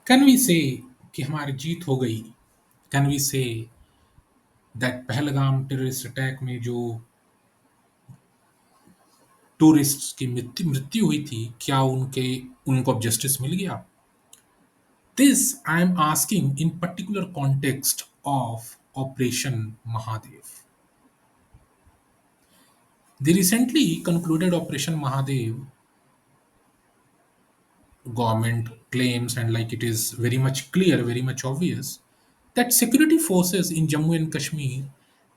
Can we से कि हमारी जीत हो गई? Can we say that Pahalgam terrorist attack में जो टूरिस्ट्स की मृत्यु हुई थी, क्या उनको अब जस्टिस मिल गया? This I am asking in particular context of Operation Mahadev. The recently concluded Operation Mahadev government claims, and like it is very much clear, very much obvious, that security forces in Jammu and Kashmir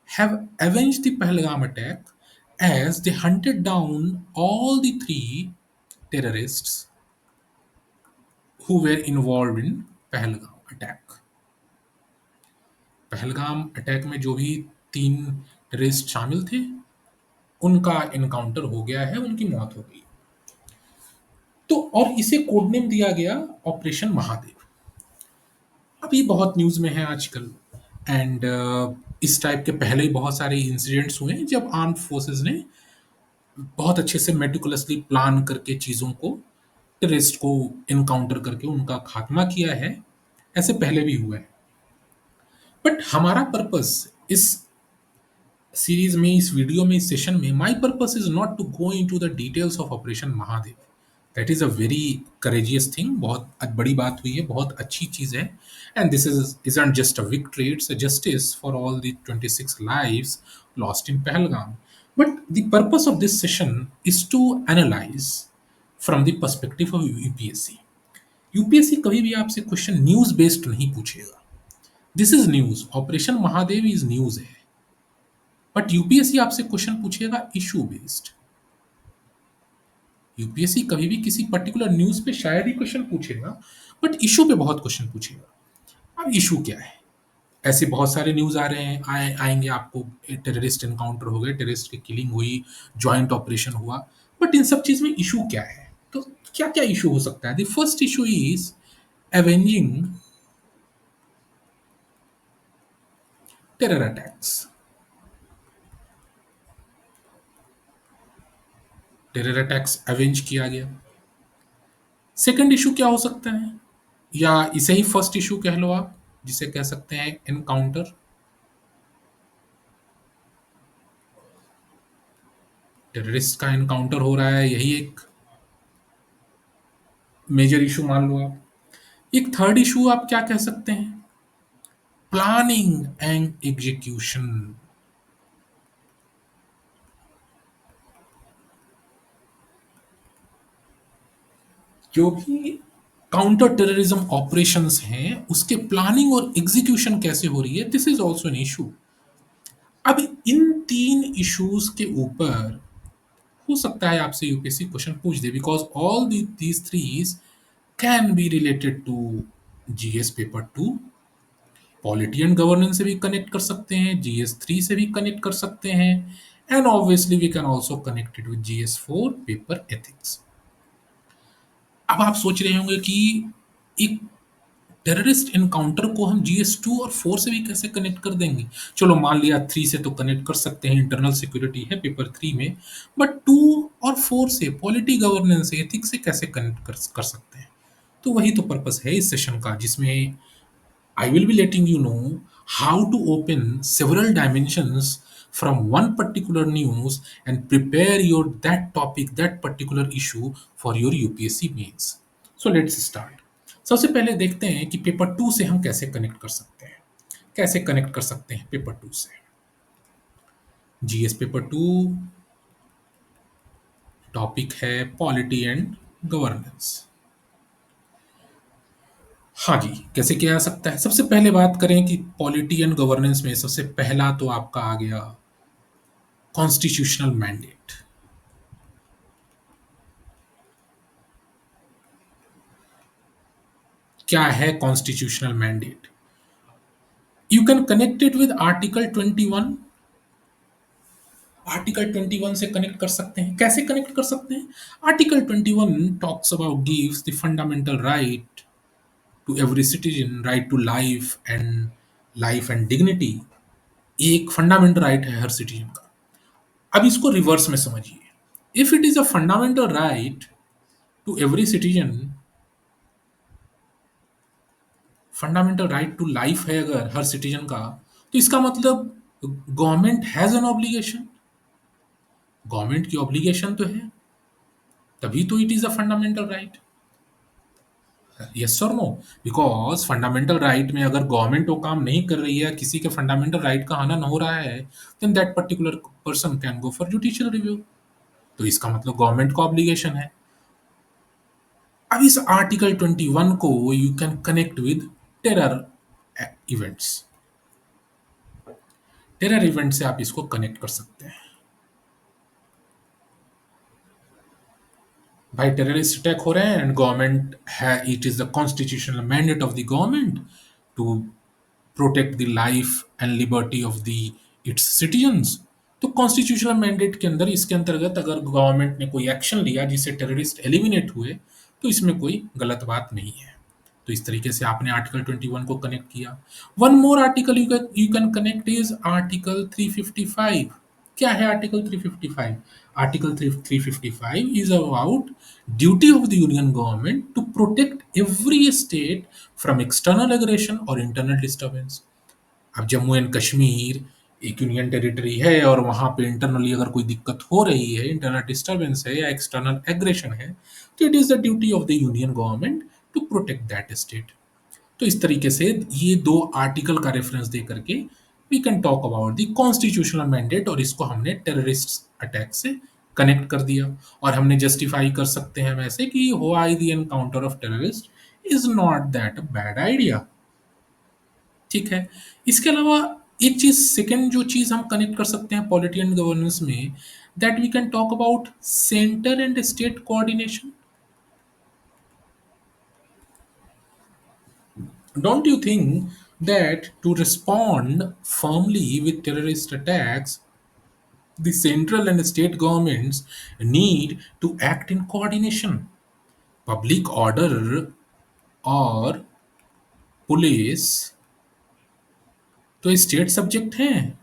have avenged the Pahalgam attack as they hunted down all the three terrorists who were involved in Pahalgam attack. Pahalgam attack में जो भी 3 terrorist शामिल थे, उनका encounter हो गया है, उनकी मौत हो गई। तो और इसे कोड नेम दिया गया ऑपरेशन महादेव। अब ये बहुत न्यूज़ में है आजकल, एंड इस टाइप के पहले ही बहुत सारे इंसिडेंट्स हुए हैं जब आर्म्ड फोर्सेस ने बहुत अच्छे से मेटिकुलसली प्लान करके चीज़ों को, टेररिस्ट को एनकाउंटर करके उनका खात्मा किया है। ऐसे पहले भी हुआ है। बट हमारा पर्पस इस सीरीज में, इस वीडियो में, इस सेशन में, my purpose is not to go into the details of operation Mahadev. That is a very courageous thing, बहुत बड़ी बात हुई है, बहुत अच्छी चीज है। And this is isn't just a victory, it's a justice for all the 26 lives lost in Pahalgam. But the purpose of this session is to analyze from the perspective of UPSC. UPSC कभी भी आपसे question news based नहीं पूछेगा। This is news, operation Mahadev is news है। But UPSC आपसे question पूछेगा issue based. UPSC कभी भी किसी पर्टिकुलर न्यूज पे शायद ही क्वेश्चन पूछेगा, बट इशू पे बहुत क्वेश्चन पूछेगा। अब इशू क्या है? ऐसे बहुत सारे न्यूज आ रहे हैं, आएंगे आपको, टेररिस्ट एनकाउंटर हो गए, टेररिस्ट की किलिंग हुई, ज्वाइंट ऑपरेशन हुआ। बट इन सब चीज में इशू क्या है? तो क्या क्या इशू हो सकता है? The first issue is avenging terror attacks. Terror attacks avenge किया गया। सेकंड इशू क्या हो सकता है, या इसे ही फर्स्ट इशू कह लो आप, जिसे कह सकते हैं एनकाउंटर। टेररिस्ट का एनकाउंटर हो रहा है, यही एक मेजर इशू मान लो आप। एक थर्ड इशू आप क्या कह सकते हैं? Planning and execution. जो भी काउंटर टेररिज्म ऑपरेशंस हैं, उसके प्लानिंग और एग्जीक्यूशन कैसे हो रही है, this is also an issue. अब इन तीन इश्यूज के ऊपर हो सकता है आपसे यूपीएससी क्वेश्चन पूछ दे, because all these threes can be related to GS paper 2। Polity and governance से भी कनेक्ट कर सकते हैं, जीएस 3 से भी कनेक्ट कर सकते हैं, and obviously we can also connect it with GS 4 paper ethics. अब आप सोच रहे होंगे कि एक टेररिस्ट एनकाउंटर को हम जीएस 2 और 4 से भी कैसे कनेक्ट कर देंगे? चलो मान लिया 3 से तो कनेक्ट कर सकते हैं, इंटरनल सिक्योरिटी है पेपर 3 में, बट 2 और 4 से, पॉलिटी गवर्नेंस से, एथिक्स से कैसे कनेक्ट कर सकते हैं? तो वही तो पर्पस है इस सेशन का, जिसमें I will be letting you know how to open several dimensions from one particular news and prepare your that topic, that particular issue for your UPSC mains. So let's start. सबसे पहले देखते हैं कि paper 2 से हम कैसे connect कर सकते हैं। कैसे कनेक्ट कर सकते हैं पेपर 2 से? जीएस पेपर 2 टॉपिक है पॉलिटी एंड गवर्नेंस। हाँ जी, कैसे किया जा सकता है? सबसे पहले बात करें कि पॉलिटी एंड गवर्नेंस में सबसे पहला तो आपका आ गया कॉन्स्टिट्यूशनल मैंडेट। क्या है constitutional mandate? You can connect it with article 21। Article 21 से कनेक्ट कर सकते हैं। कैसे कनेक्ट कर सकते हैं? Article 21 talks about, gives the fundamental right to every citizen, right to life and dignity. एक फंडामेंटल राइट है हर सिटीजन का। अब इसको रिवर्स में समझिए। If it is a fundamental right to every citizen, fundamental right to life है अगर हर सिटीजन का, तो इसका मतलब government has an obligation, government की ऑब्लिगेशन तो है, तभी तो it is a fundamental right. Yes और नो? बिकॉज फंडामेंटल राइट में अगर गवर्नमेंट वो काम नहीं कर रही है, किसी के फंडामेंटल राइट का हनन हो रहा है, then that particular person can go for judicial review. तो इसका मतलब गवर्नमेंट का ऑब्लिगेशन है। अब इस आर्टिकल 21 को you can connect with terror events. Terror event से आप इसको कनेक्ट कर सकते हैं। भाई टेररिस्ट अटैक हो रहे हैं एंड गवर्नमेंट है, it is the constitutional mandate of the government to protect the life and liberty of the its citizens. तो कॉन्स्टिट्यूशनल मैंडेट के अंदर, इसके अंतर्गत अगर गवर्नमेंट ने कोई एक्शन लिया जिससे टेररिस्ट एलिमिनेट हुए, तो इसमें कोई गलत बात नहीं है। तो इस तरीके से आपने आर्टिकल 21 को कनेक्ट किया। One more article you can connect is article 355। क्या है article 355? Article 355 is about duty of the union government to protect every state from external aggression or internal disturbance। अब जम्मू एंड कश्मीर एक यूनियन टेरिटरी है और वहां पे internally अगर कोई दिक्कत हो रही है, इंटरनल डिस्टर्बेंस है या एक्सटर्नल एग्रेशन है, तो it is the duty of the union government to protect that state. तो इस तरीके से ये दो आर्टिकल का रेफरेंस दे करके we can talk about the constitutional mandate, और इसको हमने टेररिस्ट अटैक से कनेक्ट कर दिया। और हमने जस्टिफाई कर सकते हैं वैसे कि why the encounter of terrorist is not that a bad idea. ठीक है। इसके अलावा एक चीज, सेकंड जो चीज हम कनेक्ट कर सकते हैं पॉलिटी एंड गवर्नेंस में, that we can talk about centre and state coordination. Don't you think that to respond firmly with terrorist attacks, the central and state governments need to act in coordination? Public order और police तो state subject हैं,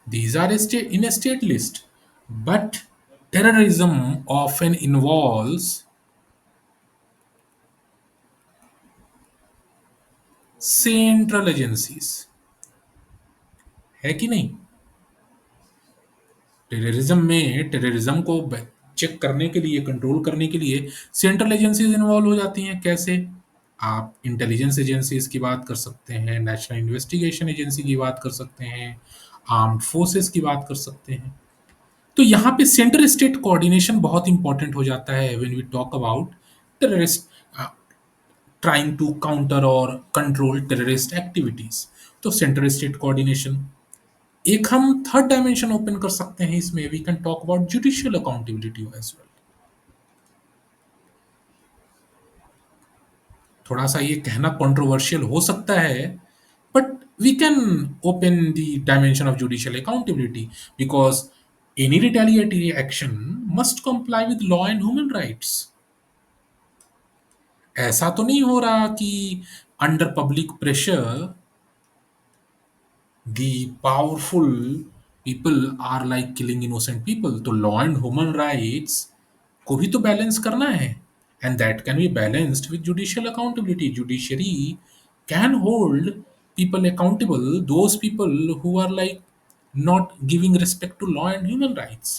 these are in a state list, but terrorism often involves central agencies, है कि नहीं? Terrorism में terrorism को check करने के लिए, कंट्रोल करने के लिए सेंट्रल एजेंसीज इन्वॉल्व हो जाती हैं। कैसे? आप इंटेलिजेंस एजेंसीज की बात कर सकते हैं, नेशनल इन्वेस्टिगेशन एजेंसी की बात कर सकते हैं, आर्म्ड फोर्सेस की बात कर सकते हैं। तो यहाँ पे सेंटर स्टेट कोऑर्डिनेशन बहुत इंपॉर्टेंट हो जाता है when we talk about terrorist trying to counter और कंट्रोल टेररिस्ट एक्टिविटीज। तो सेंटर स्टेट कोऑर्डिनेशन। एक हम थर्ड डायमेंशन ओपन कर सकते हैं इसमें, we can talk about judicial accountability as well. थोड़ा सा ये कहना कंट्रोवर्शियल हो सकता है, but we can open the dimension of judicial accountability because any retaliatory action must comply with law and human rights. ऐसा तो नहीं हो रहा कि under public pressure the powerful people are like killing innocent people। तो law and human rights को भी तो बैलेंस करना है, and that can be balanced with judicial accountability. Judiciary can hold people accountable, those people who are like not giving respect to law and human rights।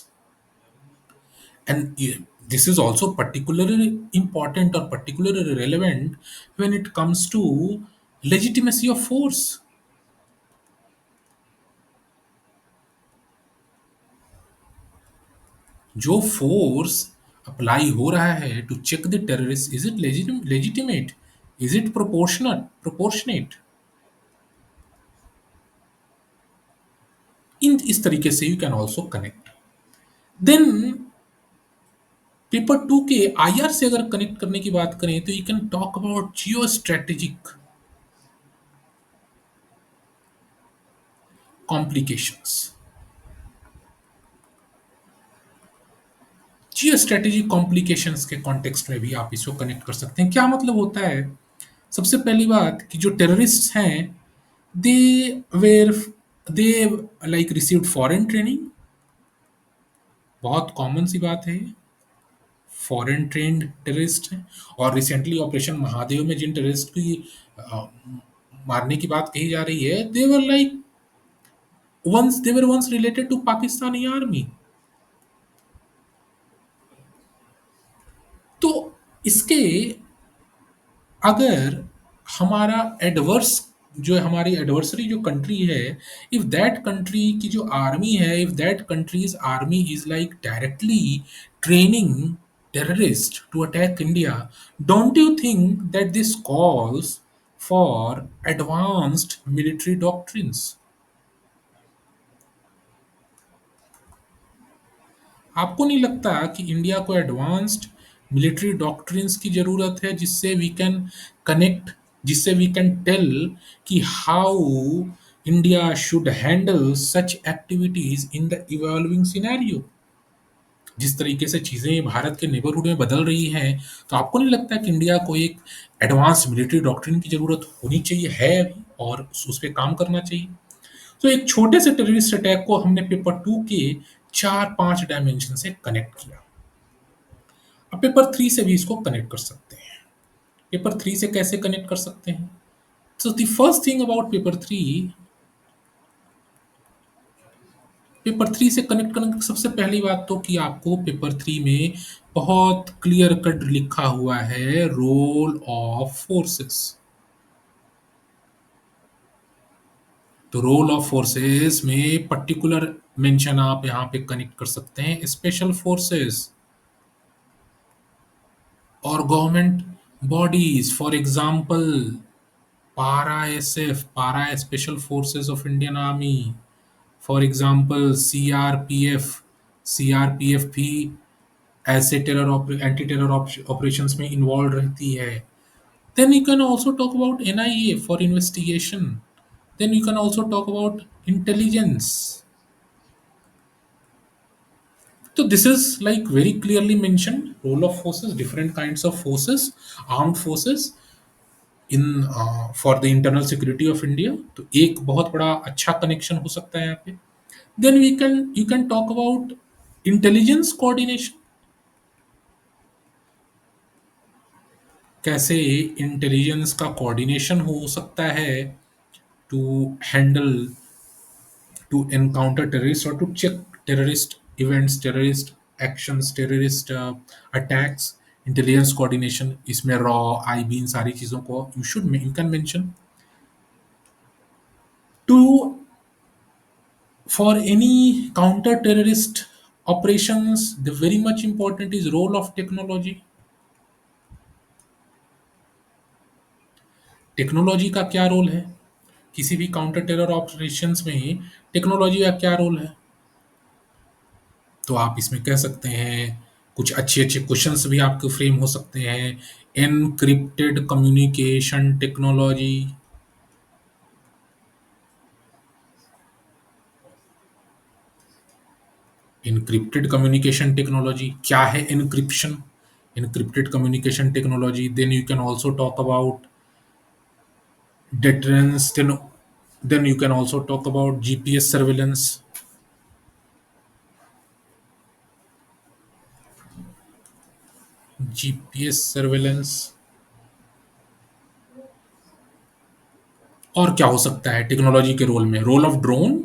And this is also particularly important or particularly relevant when it comes to legitimacy of force। जो force apply हो रहा है to check the terrorist, is it legitimate, is it proportionate. इन इस तरीके से you can also connect. Then paper two के IR से अगर कनेक्ट करने की बात करें तो you can talk about geostrategic complications. Geostrategic complications के कॉन्टेक्स्ट में भी आप इसको कनेक्ट कर सकते हैं। क्या मतलब होता है? सबसे पहली बात कि जो टेररिस्ट हैं, they were they like received foreign training. बहुत कॉमन सी बात है। फॉरेन ट्रेंड टेररिस्ट हैं। और रिसेंटली ऑपरेशन महादेव में जिन टेररिस्ट की अ, मारने की बात कही जा रही है, they were once related to Pakistani army। तो इसके अगर हमारा एडवर्स जो है, हमारी एडवर्सरी जो कंट्री है, इफ दैट कंट्री की जो आर्मी है, if that countries army is like directly training terrorists to attack India, don't you think that this calls for advanced military doctrines? आपको नहीं लगता कि इंडिया को एडवांस्ड मिलिट्री डॉक्ट्रिन्स की ज़रूरत है, जिससे वी कैन टेल कि how India should handle such activities in the evolving scenario? जिस तरीके से चीज़ें भारत के नेबरहुड में बदल रही हैं, तो आपको नहीं लगता कि इंडिया को एक एडवांस मिलिट्री डॉक्ट्रिन की ज़रूरत होनी चाहिए, है अभी, और उस पे काम करना चाहिए? तो एक छोटे से टेररिस्ट अटैक को हमने पेपर 2 के 4-5 डायमेंशन से कनेक्ट किया। अब पेपर 3 से भी इसको कनेक्ट कर सकते हैं। पेपर 3 से कैसे कनेक्ट कर सकते हैं? So the first thing about paper 3 से कनेक्ट करने की सबसे पहली बात तो कि आपको पेपर 3 में बहुत क्लियर कट लिखा हुआ है रोल ऑफ फोर्सेस। तो रोल ऑफ फोर्सेस में पर्टिकुलर मेंशन आप यहाँ पे कनेक्ट कर सकते हैं स्पेशल फोर्सेस और government bodies, for example para SF, para special forces of Indian army, for example CRPF, CRPF भी ऐसे एंटी टेरर ऑपरेशंस में इन्वॉल्व रहती है। Then you can also talk about NIA for investigation. Then you can also talk about intelligence. So this is like very clearly mentioned role of forces, different kinds of forces, armed forces in for the internal security of India। तो एक बहुत बड़ा अच्छा connection हो सकता है यहाँ पे। Then we can you can talk about intelligence coordination। कैसे इंटेलिजेंस का कोऑर्डिनेशन हो सकता है to handle, to encounter terrorists or to check terrorist events, terrorist actions, terrorist attacks, intelligence coordination इसमें रॉ आईबी इन सारी चीज़ों को you can mention to for any counter terrorist operations। The very much important is role of technology। Technology का क्या role है किसी भी काउंटर टेरर ऑपरेशंस में? टेक्नोलॉजी का क्या रोल है? तो आप इसमें कह सकते हैं, कुछ अच्छे-अच्छे क्वेश्चंस भी आपके फ्रेम हो सकते हैं। Encrypted communication technology, encrypted communication technology क्या है? Encryption, encrypted communication technology. Then you can also talk about deterrence, then you can also talk about GPS surveillance। GPS surveillance और क्या हो सकता है टेक्नोलॉजी के रोल में? रोल ऑफ ड्रोन,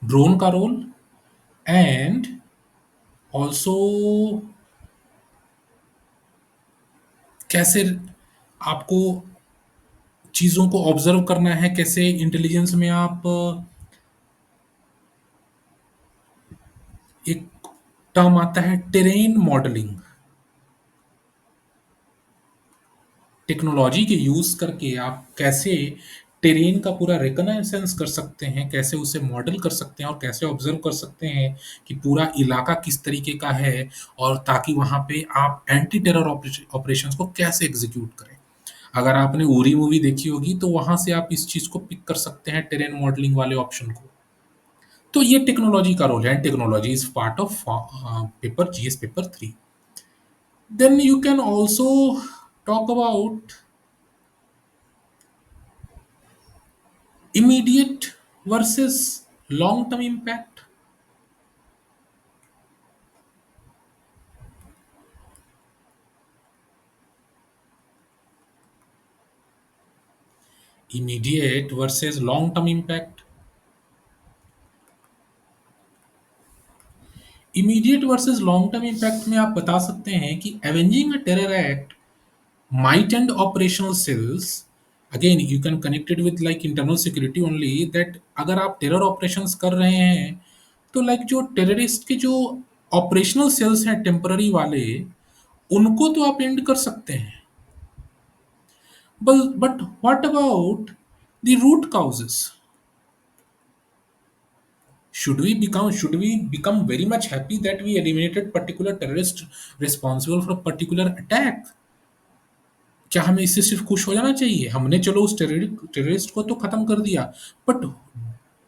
ड्रोन का रोल, एंड ऑल्सो कैसे आपको चीज़ों को ऑब्जर्व करना है, कैसे इंटेलिजेंस में आप एक टर्म आता है टेरेन मॉडलिंग। टेक्नोलॉजी के यूज़ करके आप कैसे टेरेन का पूरा रिकॉनाइसेंस कर सकते हैं, कैसे उसे मॉडल कर सकते हैं और कैसे ऑब्जर्व कर सकते हैं कि पूरा इलाका किस तरीके का है, और ताकि वहाँ पे आप एंटी टेरर ऑपरेशंस को कैसे एग्जीक्यूट करें। अगर आपने उरी मूवी देखी होगी तो वहाँ से आप इस चीज़ को पिक कर सकते हैं टेरेन मॉडलिंग वाले ऑप्शन को। तो ये टेक्नोलॉजी का रोल है, and technology is part of paper GS paper 3। Then you can also talk about immediate versus long term impact। Immediate versus long term impact. Immediate versus long term impact में आप बता सकते हैं कि avenging a terror act might end operational cells, again you can connect it with like internal security only, that अगर आप terror operations कर रहे हैं तो लाइक जो टेररिस्ट के जो ऑपरेशनल सेल्स हैं टेम्पररी वाले, उनको तो आप एंड कर सकते हैं, but what about the root causes? Should we become very much happy that we eliminated particular terrorist responsible for a particular attack? क्या हमें इससे सिर्फ खुश हो जाना चाहिए? हमने चलो उस टेररिस्ट को तो खत्म कर दिया, but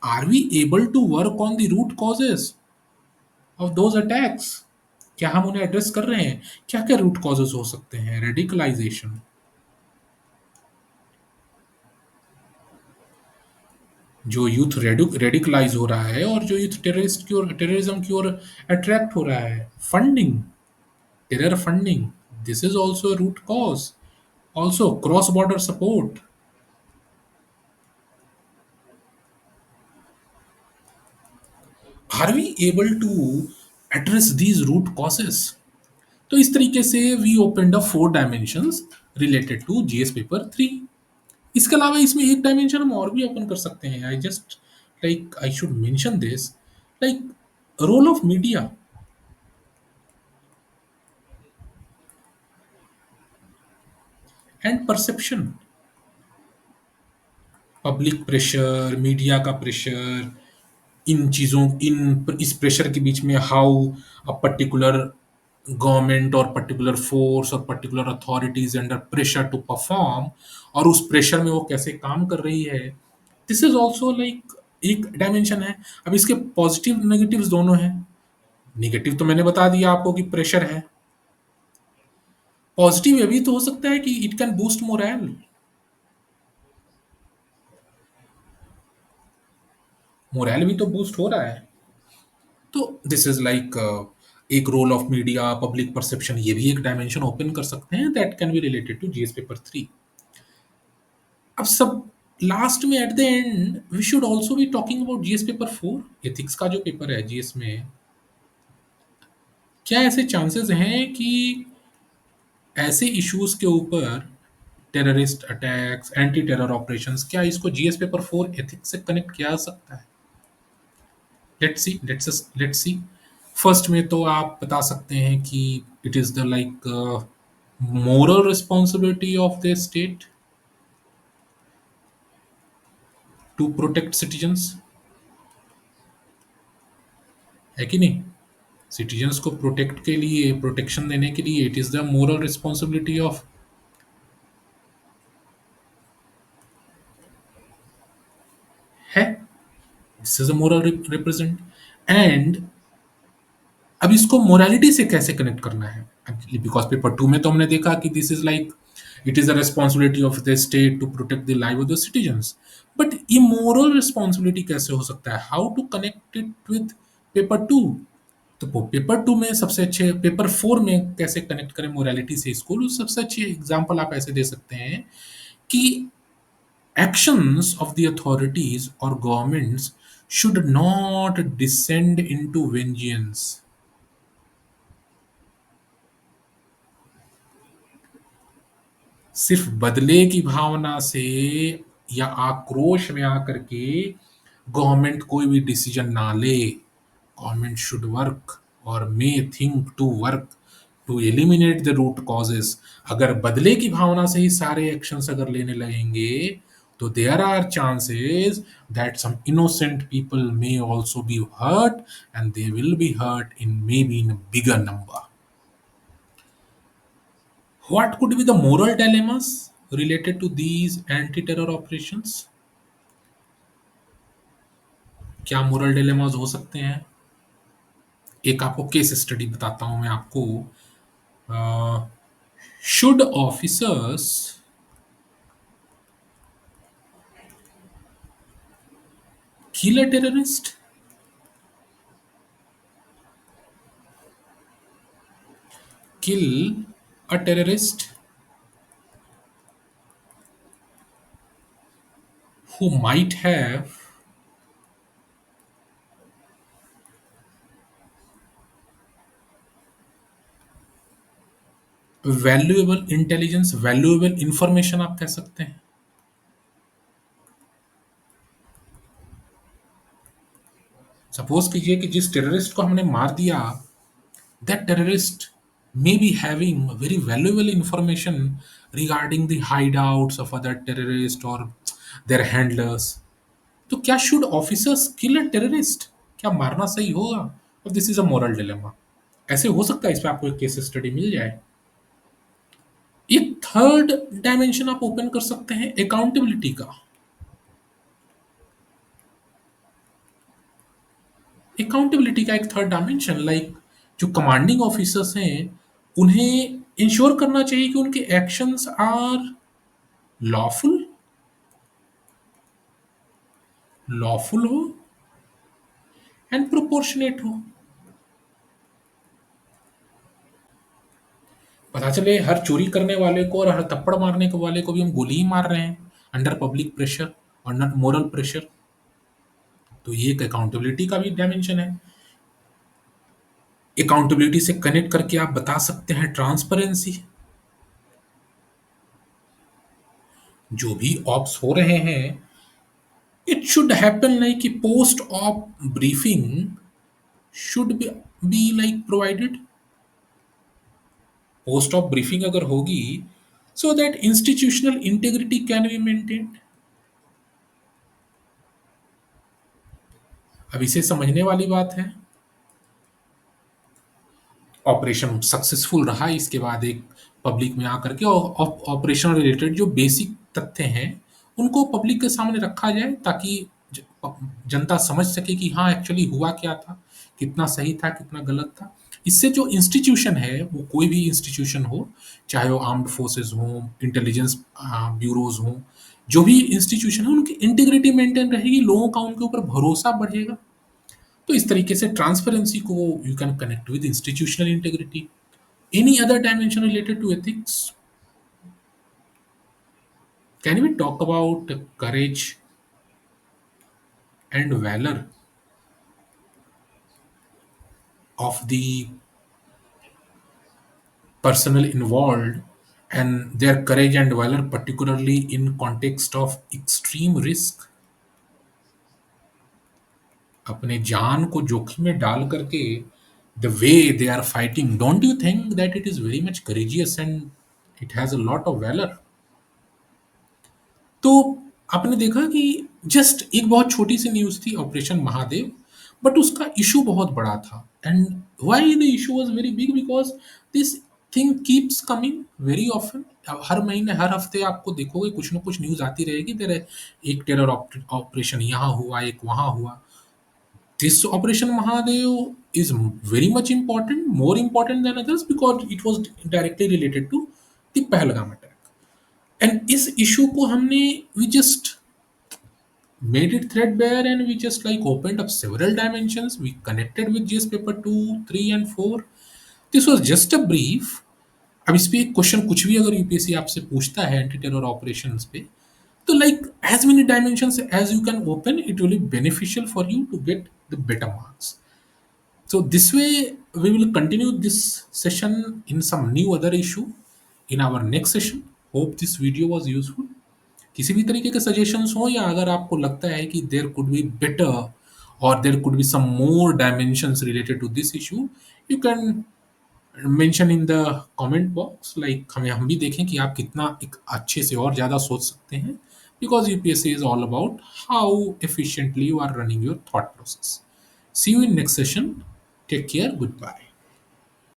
are we able to work on the root causes of those attacks? क्या हम उन्हें एड्रेस कर रहे हैं? क्या क्या रूट कॉजेस हो सकते हैं? रेडिकलाइजेशन, जो यूथ रेडिकलाइज हो रहा है और जो यूथ टेररिस्ट की ओर, टेररिज्म की ओर अट्रैक्ट हो रहा है। Funding, terror funding, this is also root cause. Also cross border support. Are we able to address these root causes? तो इस तरीके से we open a 4 dimensions related to GS paper 3। इसके अलावा इसमें एक डायमेंशन हम और भी ओपन कर सकते हैं। I just like I should mention this, like role of media and perception. Public pressure, media का प्रेशर, इन चीज़ों, इन इस प्रेशर के बीच में हाउ अ पर्टिकुलर गवर्नमेंट और पर्टिकुलर फोर्स और particular authorities under pressure to perform, और उस प्रेशर में वो कैसे काम कर रही है। दिस इज ऑल्सो लाइक एक डायमेंशन है। अब इसके पॉजिटिव नेगेटिव्स दोनों हैं। नेगेटिव तो मैंने बता दिया आपको कि प्रेशर है। पॉजिटिव ये भी तो हो सकता है कि it can boost moral. Moral भी तो बूस्ट हो रहा है। तो दिस इज लाइक एक role of media, public perception, ये भी एक डायमेंशन ओपन कर सकते हैं that can be related to GS paper 3। अब सब लास्ट में at the end we should also be talking about GS paper 4, ethics का जो पेपर है जीएस में। क्या ऐसे चांसेस हैं कि ऐसे इश्यूज के ऊपर, terrorist attacks, anti terror operations, क्या इसको जीएस पेपर 4 एथिक्स से कनेक्ट किया जा सकता है? Let's see. फर्स्ट में तो आप बता सकते हैं कि it is the like moral responsibility of the state to protect citizens, है कि नहीं? सिटीजन्स को प्रोटेक्ट के लिए, प्रोटेक्शन देने के लिए, it is the moral responsibility of, है, this is a moral represent. And अब इसको मोरालिटी से कैसे कनेक्ट करना है? बिकॉज पेपर 2 में तो हमने देखा कि this is like it is the responsibility of the state to protect the life of the citizens, but ये मोरल रिस्पॉन्सिबिलिटी कैसे हो सकता है? How to connect it with paper 2? तो पेपर 2 में सबसे अच्छे, पेपर 4 में कैसे कनेक्ट करें मोरालिटी से इसको? सबसे अच्छी एग्जाम्पल आप ऐसे दे सकते हैं कि actions of the authorities or governments should not descend into vengeance। सिर्फ बदले की भावना से या आक्रोश में आकर के गवर्नमेंट कोई भी डिसीजन ना ले। गवर्नमेंट शुड वर्क और may think to work to eliminate the root causes. अगर बदले की भावना से ही सारे एक्शंस अगर लेने लगेंगे, तो there are chances that some innocent people may also be hurt, and they will be hurt in maybe in bigger number. What could be the moral dilemmas related to these anti-terror operations? क्या moral dilemmas हो सकते हैं? एक आपको case study बताता हूं मैं आपको। Should officers kill a terrorist? Kill a terrorist who might have valuable intelligence, valuable information आप कह सकते हैं। सपोज कीजिए कि जिस टेररिस्ट को हमने मार दिया, that terrorist may be having very valuable information regarding the hideouts of other terrorists or their handlers. तो क्या should officers kill a terrorist? क्या मारना सही होगा? और this is a moral dilemma. ऐसे हो सकता है इस पे आपको एक केस स्टडी मिल जाए। एक थर्ड डायमेंशन आप ओपन कर सकते हैं अकाउंटेबिलिटी का। अकाउंटेबिलिटी का एक थर्ड डायमेंशन, लाइक जो कमांडिंग ऑफिसर्स हैं, उन्हें इंश्योर करना चाहिए कि उनके एक्शंस आर लॉफुल, लॉफुल हो एंड प्रोपोर्शनेट हो। पता चले हर चोरी करने वाले को और हर थप्पड़ मारने के वाले को भी हम गोली ही मार रहे हैं अंडर पब्लिक प्रेशर और मोरल प्रेशर। तो ये एक अकाउंटेबिलिटी का भी डायमेंशन है। अकाउंटेबिलिटी से कनेक्ट करके आप बता सकते हैं ट्रांसपेरेंसी। जो भी ऑप्स हो रहे हैं, it should happen like post op briefing should be like provided. Post of briefing अगर होगी, so that institutional integrity can be maintained. अब इसे समझने वाली बात है, ऑपरेशन सक्सेसफुल रहा, इसके बाद एक पब्लिक में आकर के ऑपरेशन रिलेटेड जो बेसिक तथ्य हैं उनको पब्लिक के सामने रखा जाए, ताकि जनता समझ सके कि हाँ एक्चुअली हुआ क्या था, कितना सही था, कितना गलत था। इससे जो इंस्टीट्यूशन है, वो कोई भी इंस्टीट्यूशन हो, चाहे वो आर्म्ड फोर्सेस हो, इंटेलिजेंस ब्यूरोज हो, जो भी इंस्टीट्यूशन है, उनकी इंटीग्रिटी मेंटेन रहेगी, लोगों का उनके ऊपर भरोसा बढ़ेगा। तो इस तरीके से ट्रांसपेरेंसी को you can connect with institutional integrity. Any other dimension related to ethics? Can we talk about courage and valour of the personnel involved and their courage and valor, particularly in context of extreme risk? अपने जान को जोखिम में डाल करके the way they are fighting, don't you think that it is very much courageous and it has a lot of valor? तो आपने देखा कि जस्ट एक बहुत छोटी सी न्यूज़ थी ऑपरेशन महादेव, बट उसका इशू बहुत बड़ा था। And why the issue was very big? Because this thing keeps coming very often. हर महीने, हर हफ्ते आपको देखोगे कुछ ना कुछ न्यूज़ आती रहेगी, तेरे एक टेरर ऑपरेशन यहाँ हुआ, एक वहाँ हुआ। This operation Mahadev is very much important, more important than others because it was directly related to the Pahalgam attack. And इस issue को हमने we just made it threadbare and we just like opened up several dimensions. We connected with GS paper 2, 3 and 4. This was just a brief. अब इस पे एक question कुछ भी अगर यूपीएससी आपसे पूछता है एंटी टेरर ऑपरेशंस पे, तो like as many dimensions as you can open, it will be beneficial for you to get the better marks. So this way we will continue this session in some new other issue in our next session. Hope this video was useful. किसी भी तरीके के suggestions हो, या अगर आपको लगता है कि देयर कुड बी बेटर और there could be some more dimensions related to this issue, you can mention in the comment box. Like हम भी देखें कि आप कितना एक अच्छे से और ज़्यादा सोच सकते हैं, because UPSC is all about how efficiently you are running your thought process. See you in next session. Take care. Goodbye.